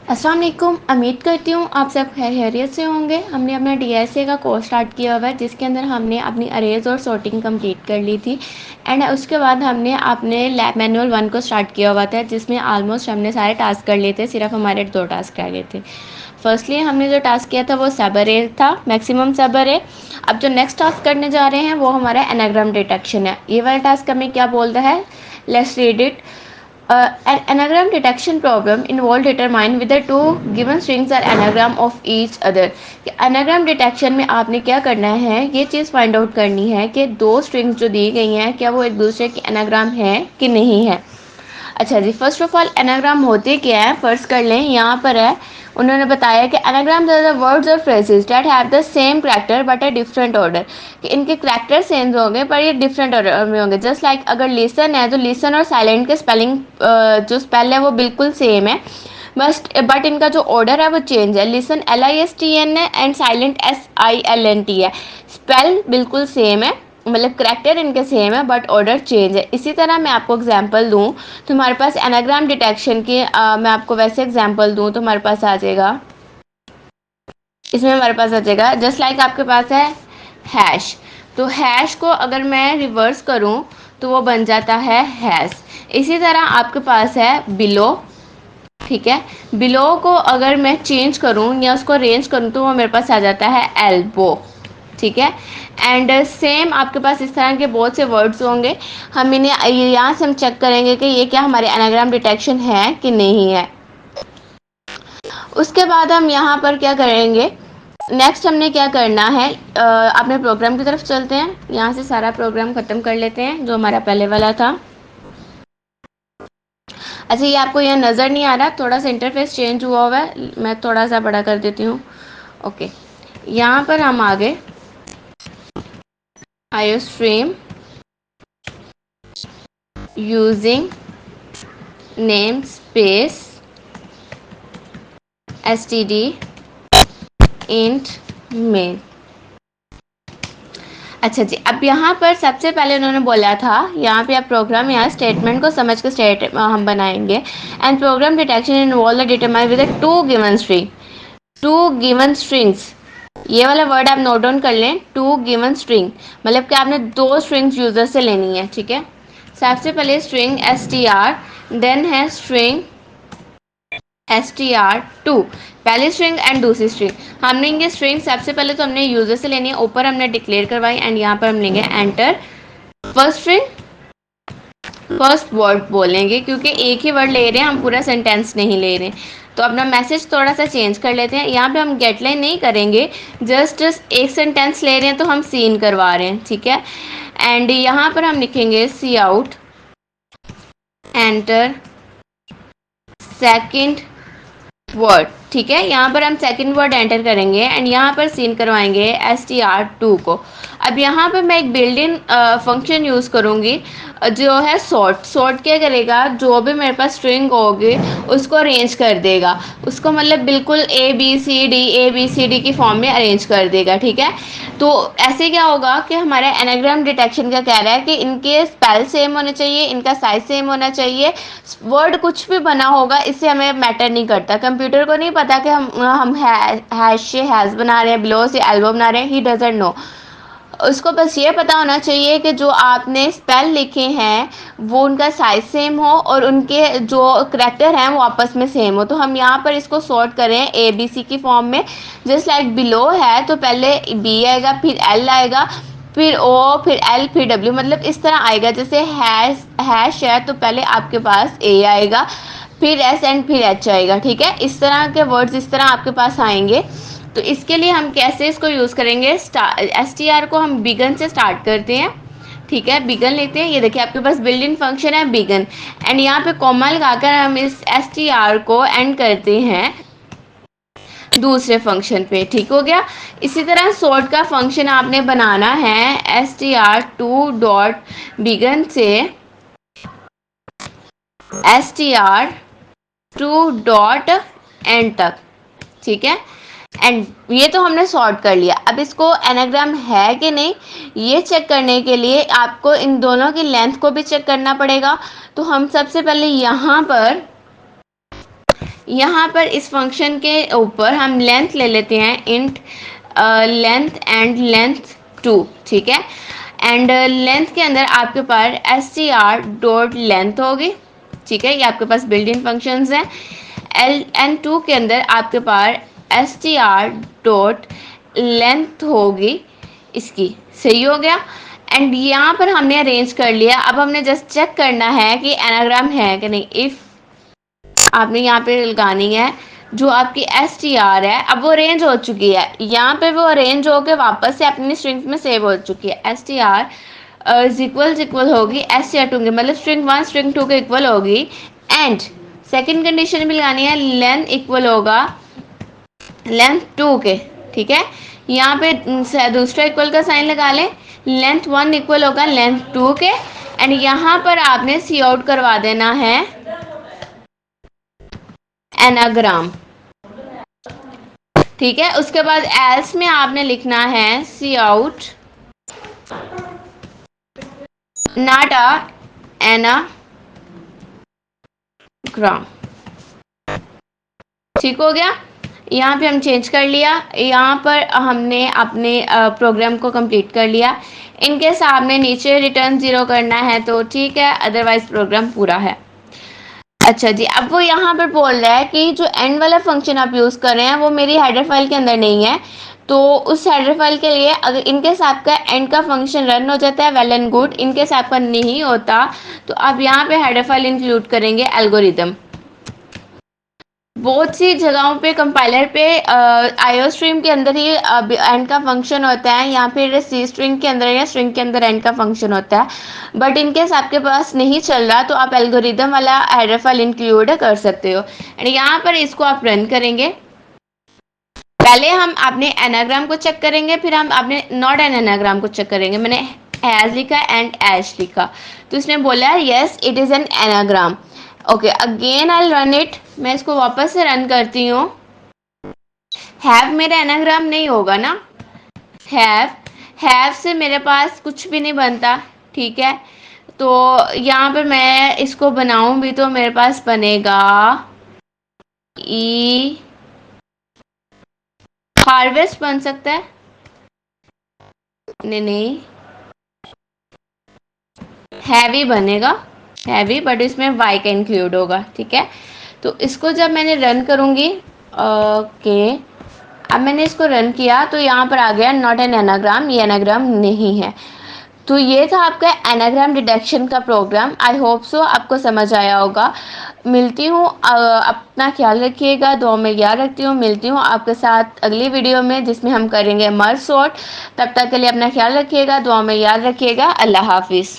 अस्सलाम वालेकुम। उम्मीद करती हूँ आप सब खैरियत से होंगे। हमने अपना डीएसए का कोर्स स्टार्ट किया हुआ है जिसके अंदर हमने अपनी अरेज और सॉर्टिंग कंप्लीट कर ली थी एंड उसके बाद हमने अपने लैब मैनुअल 1 को स्टार्ट किया हुआ था जिसमें ऑलमोस्ट हमने सारे टास्क कर लिए थे, सिर्फ हमारे 2 टास्क रह गए थे। फर्स्टली हमने जो टास्क किया था वो सब अरे था, मैक्सिमम सब अरे। अब जो नेक्स्ट टास्क करने जा रहे हैं वो हमारा एनाग्राम डिटेक्शन है। ये वाला टास्क हमें क्या बोलता है, let's read it. An anagram detection problem involve determine whether two given strings are anagram of each other। anagram detection में आपने क्या करना है, ये चीज़ फाइंड आउट करनी है कि दो स्ट्रिंग्स जो दी गई हैं क्या वो एक दूसरे की एनाग्राम है कि नहीं है। अच्छा जी, फर्स्ट ऑफ ऑल एनाग्राम होते क्या है फर्स्ट कर लें। यहाँ पर है, उन्होंने बताया कि एनाग्राम्स आर द वर्ड्स और phrases that have the same character but a different order. कि इनके करैक्टर सेम होंगे पर ये डिफरेंट ऑर्डर में होंगे। जस्ट लाइक अगर लिसन है तो लिसन और साइलेंट के स्पेलिंग जो स्पेल है वो बिल्कुल सेम है, बट इनका जो ऑर्डर है वो चेंज है। लिसन LISTN है एंड साइलेंट SILNT है। स्पेल बिल्कुल सेम है, मतलब करैक्टर इनके सेम है बट ऑर्डर चेंज है। इसी तरह मैं आपको एग्जांपल दूं तो हमारे पास एनाग्राम डिटेक्शन की मैं आपको वैसे एग्जांपल दूं तो हमारे पास आ जाएगा, इसमें हमारे पास आ जाएगा जस्ट लाइक आपके पास है हैश। तो हैश को अगर मैं रिवर्स करूं तो वो बन जाता है हैश। इसी तरह आपके पास है बिलो, ठीक है। बिलो को अगर मैं चेंज करूं या उसको अरेंज करूं तो वो मेरे पास आ जाता है एल्बो, ठीक है। एंड सेम आपके पास इस तरह के बहुत से वर्ड्स होंगे। हम इन्हें यहाँ से हम चेक करेंगे कि ये क्या हमारे एनाग्राम डिटेक्शन है कि नहीं है। उसके बाद हम यहाँ पर क्या करेंगे, नेक्स्ट हमने क्या करना है, अपने प्रोग्राम की तरफ चलते हैं। यहाँ से सारा प्रोग्राम ख़त्म कर लेते हैं जो हमारा पहले वाला था। अच्छा, ये आपको यहाँ नज़र नहीं आ रहा, थोड़ा सा इंटरफेस चेंज हुआ है, मैं थोड़ा सा बड़ा कर देती हूँ। ओके, यहाँ पर हम आगे iostream using namespace std int main। अच्छा जी, अब यहाँ पर सबसे पहले उन्होंने बोला था, यहाँ पे आप प्रोग्राम या स्टेटमेंट को समझ कर हम बनाएंगे। And program detection involve determine with two given string, two given strings. ये वाला वर्ड आप नोट डाउन कर लें, टू गिवन स्ट्रिंग मतलब कि आपने दो स्ट्रिंग्स यूजर से लेनी है, ठीक है। सबसे पहले स्ट्रिंग str, देन है स्ट्रिंग str2, पहली स्ट्रिंग एंड दूसरी स्ट्रिंग। हमने ये स्ट्रिंग सबसे पहले तो हमने यूजर से लेनी है, ऊपर हमने डिक्लेयर करवाई एंड यहाँ पर हम लेंगे enter. First string first word बोलेंगे क्योंकि एक ही वर्ड ले रहे हैं हम, पूरा सेंटेंस नहीं ले रहे। तो अपना मैसेज थोड़ा सा चेंज कर लेते हैं। यहाँ पे हम गेट लाइन नहीं करेंगे, जस्ट एक सेंटेंस ले रहे हैं तो हम सीन करवा रहे हैं, ठीक है। एंड यहाँ पर हम लिखेंगे सी आउट एंटर सेकंड वर्ड, ठीक है। यहाँ पर हम सेकंड वर्ड एंटर करेंगे एंड यहाँ पर सीन करवाएंगे str2 को। अब यहाँ पर मैं एक बिल्ड इन फंक्शन यूज़ करूँगी जो है सॉर्ट। सॉर्ट क्या करेगा, जो भी मेरे पास स्ट्रिंग होगी उसको अरेंज कर देगा, उसको मतलब बिल्कुल ABCD की फॉर्म में अरेंज कर देगा, ठीक है। तो ऐसे क्या होगा कि हमारा एनाग्राम डिटेक्शन का कह रहा है कि इनके स्पेल सेम होने चाहिए, इनका साइज सेम होना चाहिए, वर्ड कुछ भी बना होगा इससे हमें मैटर नहीं करता। कंप्यूटर को नहीं पता कि हम हैश से हैज़ बना रहे हैं, बिलो से एल्बो बना रहे हैं, ही डजंट नो। उसको बस ये पता होना चाहिए कि जो आपने स्पेल लिखे हैं वो उनका साइज सेम हो और उनके जो करैक्टर हैं वो आपस में सेम हो। तो हम यहाँ पर इसको सॉर्ट करें ABC की फॉर्म में। जस्ट लाइक बिलो है तो पहले B आएगा, फिर L आएगा, फिर O, फिर L, फिर W, मतलब इस तरह आएगा। जैसे हैश है तो पहले आपके पास A आएगा, फिर S एंड फिर H आएगा, ठीक है। इस तरह के वर्ड्स इस तरह आपके पास आएंगे। तो इसके लिए हम कैसे इसको यूज़ करेंगे, str को हम बिगन से स्टार्ट करते हैं, ठीक है। बिगन लेते हैं, ये देखिए आपके पास बिल्ट इन फंक्शन है बिगन एंड यहाँ पे कॉमा लगाकर हम इस str को एंड करते हैं दूसरे फंक्शन पे, ठीक हो गया। इसी तरह सॉर्ट का फंक्शन आपने बनाना है str2 डॉट बिगन से str2 डॉट एंड तक, ठीक है। एंड ये तो हमने सॉर्ट कर लिया। अब इसको एनाग्राम है कि नहीं ये चेक करने के लिए आपको इन दोनों की लेंथ को भी चेक करना पड़ेगा। तो हम सबसे पहले यहाँ पर यहाँ पर इस फंक्शन के ऊपर हम लेंथ ले लेते हैं, इंट लेंथ एंड लेंथ 2, ठीक है। एंड लेंथ के अंदर आपके पास str डॉट लेंथ होगी, ठीक है, ये आपके पास बिल्ट इन फंक्शंस हैं। ln2 के अंदर आपके पास str डॉट लेंथ होगी इसकी, सही हो गया। एंड यहाँ पर हमने अरेंज कर लिया। अब हमने जस्ट चेक करना है कि एनाग्राम है कि नहीं। इफ़ आपने यहाँ पे लगानी है जो आपकी str है, अब वो अरेंज हो चुकी है, यहाँ पे वो अरेंज होके वापस से अपनी स्ट्रिंग्स में सेव हो चुकी है। str इक्वल होगी str2 के, मतलब स्ट्रिंग 1 स्ट्रिंग 2 के इक्वल होगी। एंड सेकंड कंडीशन भी लगानी है, लेंथ इक्वल होगा लेंथ 2 के, ठीक है। यहाँ पे दूसरा इक्वल का साइन लगा लें, लेंथ 1 इक्वल होगा लेंथ 2 के। एंड यहाँ पर आपने सी आउट करवा देना है एनाग्राम, ठीक है। उसके बाद एल्स में आपने लिखना है सी आउट नॉट अ एनाग्राम, ठीक हो गया। यहाँ पे हम चेंज कर लिया, यहाँ पर हमने अपने प्रोग्राम को कंप्लीट कर लिया। इनके सामने नीचे रिटर्न 0 करना है तो ठीक है, अदरवाइज प्रोग्राम पूरा है। अच्छा जी, अब वो यहाँ पर बोल रहा है कि जो एंड वाला फंक्शन आप यूज़ कर रहे हैं वो मेरी हेडर फाइल के अंदर नहीं है, तो उस हेडर फाइल के लिए अगर इनके साथ का एंड का फंक्शन रन हो जाता है वेल एंड गुड, इनके साथ का नहीं होता तो आप यहाँ पे हेडर फाइल इंक्लूड करेंगे एल्गोरिदम। बहुत सी जगहों पे कंपाइलर पे आईओ स्ट्रीम के अंदर ही एंड का फंक्शन होता है, यहाँ पे सी स्ट्रिंग के अंदर या स्ट्रिंग के अंदर एंड का फंक्शन होता है। बट इनकेस आपके पास नहीं चल रहा तो आप एल्गोरिदम वाला हेडर फाइल इंक्लूड कर सकते हो। एंड यहाँ पर इसको आप रन करेंगे। पहले हम अपने एनाग्राम को चेक करेंगे, फिर हम अपने नॉट एन एनाग्राम को चेक करेंगे। मैंने हैज लिखा एंड एश लिखा तो इसने बोला yes it is an anagram. Okay, again I run it, मैं इसको वापस से रन करती हूँ। हैव मेरा एनाग्राम नहीं होगा ना, हैव से मेरे पास कुछ भी नहीं बनता, ठीक है। तो यहाँ पर मैं इसको बनाऊँ भी तो मेरे पास बनेगा ई हार्वेस्ट बन सकता है, नहीं हैवी बनेगा, हैवी, बट इसमें वाई का इंक्लूड होगा, ठीक है। तो इसको जब मैंने रन करूँगी, ओके, अब मैंने इसको रन किया तो यहाँ पर आ गया नॉट एन एनाग्राम, ये एनाग्राम नहीं है। तो ये था आपका एनाग्राम डिटेक्शन का प्रोग्राम। आई होप सो आपको समझ आया होगा। मिलती हूँ, अपना ख्याल रखिएगा, दुआ में याद रखती हूँ। मिलती हूँ आपके साथ अगली वीडियो में जिसमें हम करेंगे मर्ज सॉर्ट। तब तक के लिए अपना ख्याल रखिएगा, दुआ में याद रखिएगा। अल्लाह हाफिज़।